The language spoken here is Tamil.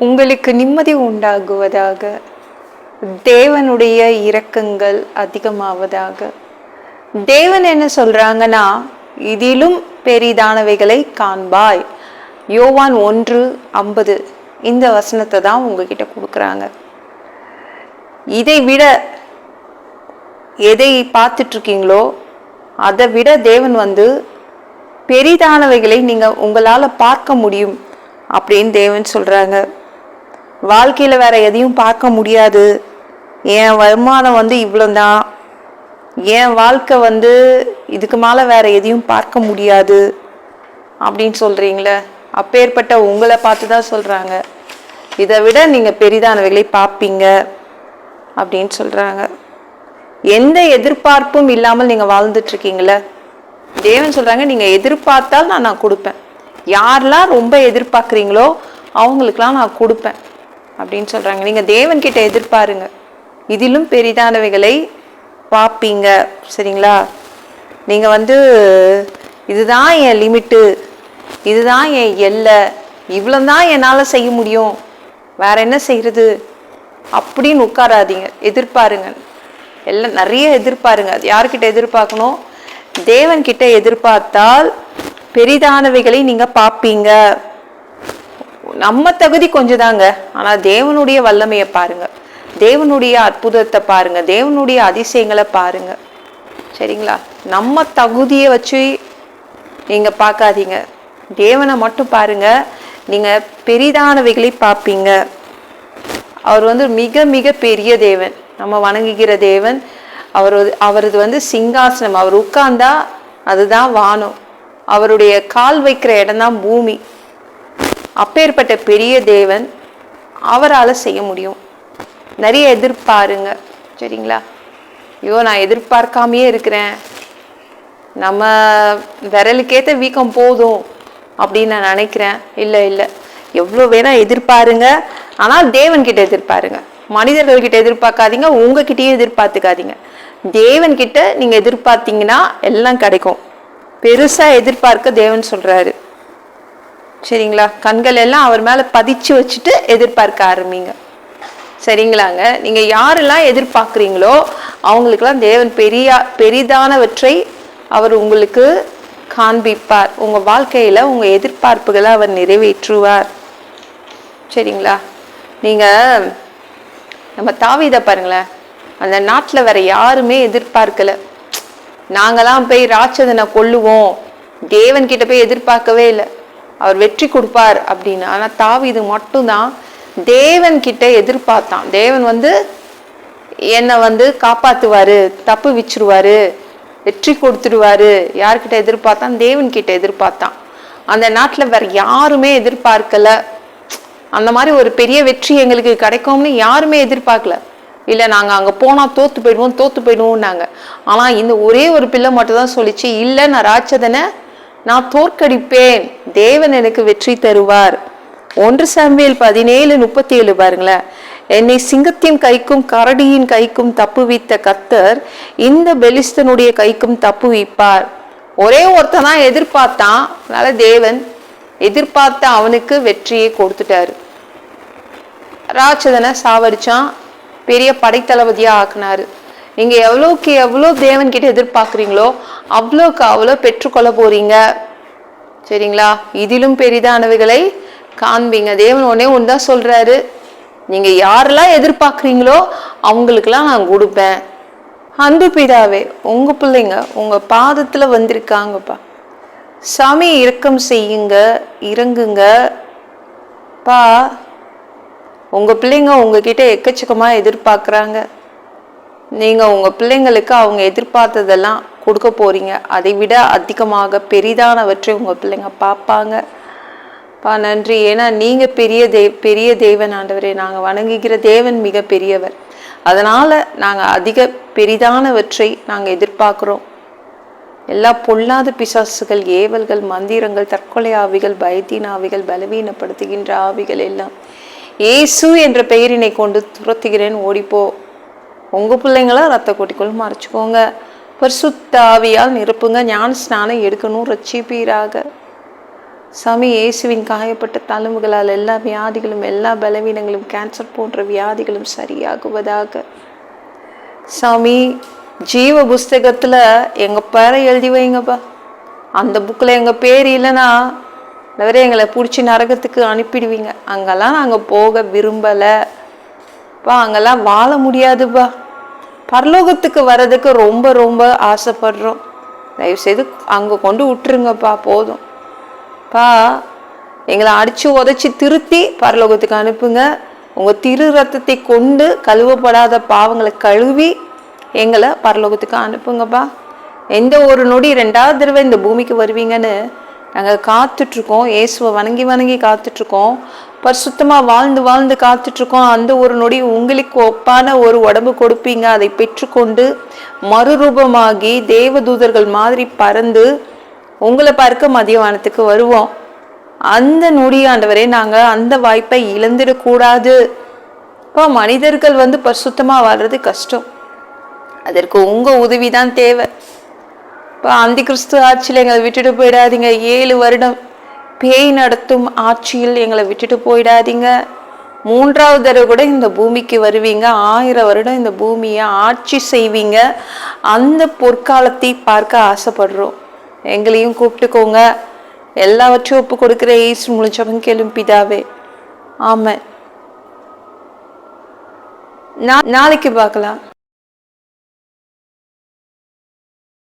உங்களுக்கு நிம்மதி உண்டாகுவதாக. தேவனுடைய இரக்கங்கள் அதிகமாவதாக. தேவன் என்ன சொல்றாங்கன்னா, இதிலும் பெரிதானவைகளை காண்பாய். யோவான் 1:50 இந்த வசனத்தை தான் உங்ககிட்ட கொடுக்குறாங்க. இதை விட எதை பார்த்துட்டு இருக்கீங்களோ அதை விட தேவன் பெரிதானவைகளை நீங்க உங்களால பார்க்க முடியும் அப்படின்னு தேவன் சொல்றாங்க. வாழ்க்கையில வேற எதையும் பார்க்க முடியாது, என் வருமானம் இவ்வளவுதான், என் வாழ்க்கை இதுக்கு மேல வேற எதையும் பார்க்க முடியாது அப்படின்னு சொல்றீங்களே, அப்பேற்பட்ட உங்களை பார்த்து தான் சொல்றாங்க, இதை விட நீங்க பெரிதானவைகளை பார்ப்பீங்க அப்படின்னு சொல்றாங்க. எந்த எதிர்பார்ப்பும் இல்லாமல் நீங்க வாழ்ந்துட்டு இருக்கீங்களே, தேவன் சொல்றாங்க நீங்க எதிர்பார்த்தால் நான் கொடுப்பேன். யாரெல்லாம் ரொம்ப எதிர்பார்க்குறீங்களோ அவங்களுக்கெல்லாம் நான் கொடுப்பேன் அப்படின்னு சொல்றாங்க. நீங்க தேவன் கிட்ட எதிர்பாருங்க, இதிலும் பெரிதானவைகளை பார்ப்பீங்க. சரிங்களா? நீங்க இதுதான் என் லிமிட்டு, இதுதான் என் எல்லை, இவ்வளவுதான் என்னால செய்ய முடியும், வேற என்ன செய்யறது அப்படின்னு உட்காராதீங்க. எதிர்பாருங்க, எல்லாம் நிறைய எதிர்பாருங்க. அது யாருக்கிட்ட எதிர்பார்க்கணும்? தேவன் கிட்ட எதிர்பார்த்தால் பெரிதானவைகளை நீங்க பார்ப்பீங்க. நம்ம தகுதி கொஞ்சம் தாங்க, ஆனா தேவனுடைய வல்லமையை பாருங்க, தேவனுடைய அற்புதத்தை பாருங்க, தேவனுடைய அதிசயங்களை பாருங்க. சரிங்களா? நம்ம தகுதியை வச்சு நீங்க பார்க்காதீங்க, தேவனை மட்டும் பாருங்க. நீங்க பெரிதானவைகளை பார்ப்பீங்க. அவர் மிக மிக பெரிய தேவன், நம்ம வணங்குகிற தேவன். அவரது சிங்காசனம், அவர் உட்கார்ந்தா அதுதான் வானம், அவருடைய கால் வைக்கிற இடம்தான் பூமி. அப்பேற்பட்ட பெரிய தேவன், அவரால் செய்ய முடியும். நிறைய எதிர்பாருங்க. சரிங்களா? ஐயோ நான் எதிர்பார்க்காமையே இருக்கிறேன், நம்ம விரலுக்கேற்ற வீக்கம் போதும் அப்படின்னு நான் நினைக்கிறேன். இல்லை இல்லை, எவ்வளோ வேணா எதிர்பாருங்க, ஆனால் தேவன் கிட்ட எதிர்பாருங்க. மனிதர்கள் கிட்ட எதிர்பார்க்காதீங்க, உங்ககிட்டயே எதிர்பார்த்துக்காதீங்க. தேவன் கிட்ட நீங்க எதிர்பார்த்தீங்கன்னா எல்லாம் கிடைக்கும். பெருசா எதிர்பார்க்க தேவன் சொல்றாரு. சரிங்களா? கண்கள் எல்லாம் அவர் மேல பதிச்சு வச்சுட்டு எதிர்பார்க்க ஆரம்பிங்க. சரிங்களாங்க? நீங்க யாரெல்லாம் எதிர்பார்க்குறீங்களோ அவங்களுக்கெல்லாம் தேவன் பெரிதானவற்றை அவர் உங்களுக்கு காண்பிப்பார். உங்க வாழ்க்கையில உங்க எதிர்பார்ப்புகளை அவர் நிறைவேற்றுவார். சரிங்களா? நீங்க நம்ம தாவீதை பாருங்களேன், அந்த நாட்டில் வேற யாருமே எதிர்பார்க்கல. நாங்களாம் போய் ராட்சதனை கொல்லுவோம், தேவன் கிட்ட போய் எதிர்பார்க்கவே இல்லை, அவர் வெற்றி கொடுப்பார் அப்படின்னு. ஆனா தாவீது மட்டும்தான் தேவன் கிட்ட எதிர்பார்த்தான். தேவன் என்னை காப்பாத்துவாரு, தப்பு வச்சிருவாரு, வெற்றி கொடுத்துடுவாரு. யார்கிட்ட எதிர்பார்த்தான்? தேவன் கிட்ட எதிர்பார்த்தான். அந்த நாட்டுல வேற யாருமே எதிர்பார்க்கல. அந்த மாதிரி ஒரு பெரிய வெற்றி எங்களுக்கு கிடைக்கும்னு யாருமே எதிர்பார்க்கல. இல்லை நாங்கள் அங்கே போனால் தோத்து போயிடுவோம்னாங்க. ஆனால் இந்த ஒரே ஒரு பிள்ளை மட்டும் தான் சொல்லிச்சு, இல்லை நான் ராட்சதனை நான் தோற்கடிப்பேன், தேவன் எனக்கு வெற்றி தருவார். 1 சாமுவேல் 17:37 பாருங்களேன். என்னை சிங்கத்தின் கைக்கும் கரடியின் கைக்கும் தப்புவித்த கர்த்தர் இந்த பெலிஸ்தனுடைய கைக்கும் தப்புவிப்பார். ஒரே ஒருத்தன் தான் எதிர்பார்த்தான், அதனால தேவன் எதிர்பார்த்த அவனுக்கு வெற்றியை கொடுத்துட்டாரு. ராட்சதனை சாவடிச்சான், பெரிய படைத்தளபதியா ஆக்குனாரு. நீங்க எவ்வளோக்கு எவ்வளோ தேவன் கிட்ட எதிர்பார்க்குறீங்களோ அவ்வளோக்கு அவ்வளோ பெற்றுக்கொள்ள போறீங்க. சரிங்களா? இதிலும் பெரிதானவைகளை காண்பீங்க. தேவன் ஒன்று தான் சொல்றாரு, நீங்க யாரெல்லாம் எதிர்பார்க்குறீங்களோ அவங்களுக்கெல்லாம் நான் கொடுப்பேன். அன்பு பிதாவே, உங்க பிள்ளைங்க உங்க பாதத்துல வந்திருக்காங்கப்பா. சாமி இரக்கம் செய்யுங்க, இறங்குங்க பா. உங்க பிள்ளைங்க உங்ககிட்ட எக்கச்சக்கமா எதிர்பார்க்குறாங்க. நீங்க உங்க பிள்ளைங்களுக்கு அவங்க எதிர்பார்த்ததெல்லாம் கொடுக்க போறீங்க. அதை விட அதிகமாக பெரிதானவற்றை உங்க பிள்ளைங்க பார்ப்பாங்க. பா நன்றி, ஏன்னா நீங்க பெரிய தேவன் ஆண்டவரே. நாங்க வணங்குகிற தேவன் மிக பெரியவர். அதனால நாங்க அதிக பெரிதானவற்றை நாங்க எதிர்பார்க்கிறோம். எல்லா பொல்லாத பிசாசுகள், ஏவல்கள், மந்திரங்கள், தற்கொலை ஆவிகள், பயத்தின் ஆவிகள், பலவீனப்படுத்துகின்ற ஆவிகள் எல்லாம் இயேசு என்ற பெயரினை கொண்டு துரத்துகிறேன், ஓடிப்போ. உங்க பிள்ளைங்கள ரத்த கொட்டிக்குள் மறைச்சுக்கோங்க. பரிசுத்த ஆவியால் நிரப்புங்க. ஞான ஸ்நானம் எடுக்கணும், ரட்சிப்பீராக. சாமி, இயேசுவின் காயப்பட்ட தழும்புகளால் எல்லா வியாதிகளும், எல்லா பலவீனங்களும், கேன்சர் போன்ற வியாதிகளும் சரியாகுவதாக. சாமி, ஜீவ புஸ்தகத்தில் எங்கள் பேரை எழுதி வைங்கப்பா. அந்த புக்கில் எங்கள் பேர் இல்லைன்னா வேற எங்களை பிடிச்சி நரகத்துக்கு அனுப்பிடுவீங்க. அங்கெல்லாம் நாங்கள் போக விரும்பலைப்பா. அங்கெல்லாம் வாழ முடியாதுப்பா. பரலோகத்துக்கு வர்றதுக்கு ரொம்ப ரொம்ப ஆசைப்படுறோம். தயவுசெய்து அங்கே கொண்டு விட்டுருங்கப்பா. போதும்ப்பா. எங்களை அடித்து உதச்சி திருத்தி பரலோகத்துக்கு அனுப்புங்க. உங்கள் திரு ரத்தத்தை கொண்டு கழுவப்படாத பாவங்களை கழுவி எங்களை பரலோகத்துக்கு அனுப்புங்கப்பா. எந்த ஒரு நொடி 2வது தடவை இந்த பூமிக்கு வருவீங்கன்னு நாங்கள் காத்துட்ருக்கோம். இயேசுவை வணங்கி வணங்கி காத்துட்ருக்கோம். பரிசுத்தமாக வாழ்ந்து வாழ்ந்து காத்துட்ருக்கோம். அந்த ஒரு நொடி உங்களுக்கு ஒப்பான ஒரு உடம்பு கொடுப்பீங்க. அதை பெற்றுக்கொண்டு மறுரூபமாகி தேவதூதர்கள் மாதிரி பறந்து உங்களை பார்க்க மதியவானத்துக்கு வருவோம். அந்த நொடி ஆண்டவரே, நாங்கள் அந்த வாய்ப்பை இழந்துடக்கூடாது. இப்போ மனிதர்கள் பரிசுத்தமாக வாழ்றது கஷ்டம். அதற்கு உங்கள் உதவி தான் தேவை. இப்போ அந்தி கிறிஸ்து ஆட்சியில் எங்களை விட்டுட்டு போயிடாதீங்க. 7 வருடம் பேய் நடத்தும் ஆட்சியில் எங்களை விட்டுட்டு போயிடாதீங்க. 3வது தடவை கூட இந்த பூமிக்கு வருவீங்க. 1000 வருடம் இந்த பூமியை ஆட்சி செய்வீங்க. அந்த பொற்காலத்தை பார்க்க ஆசைப்படுறோம். எங்களையும் கூப்பிட்டுக்கோங்க. எல்லாவற்றையும் ஒப்பு கொடுக்குற இயேசு மூலம் கேளும் பிதாவே, ஆமென். நாளைக்கு பார்க்கலாம்.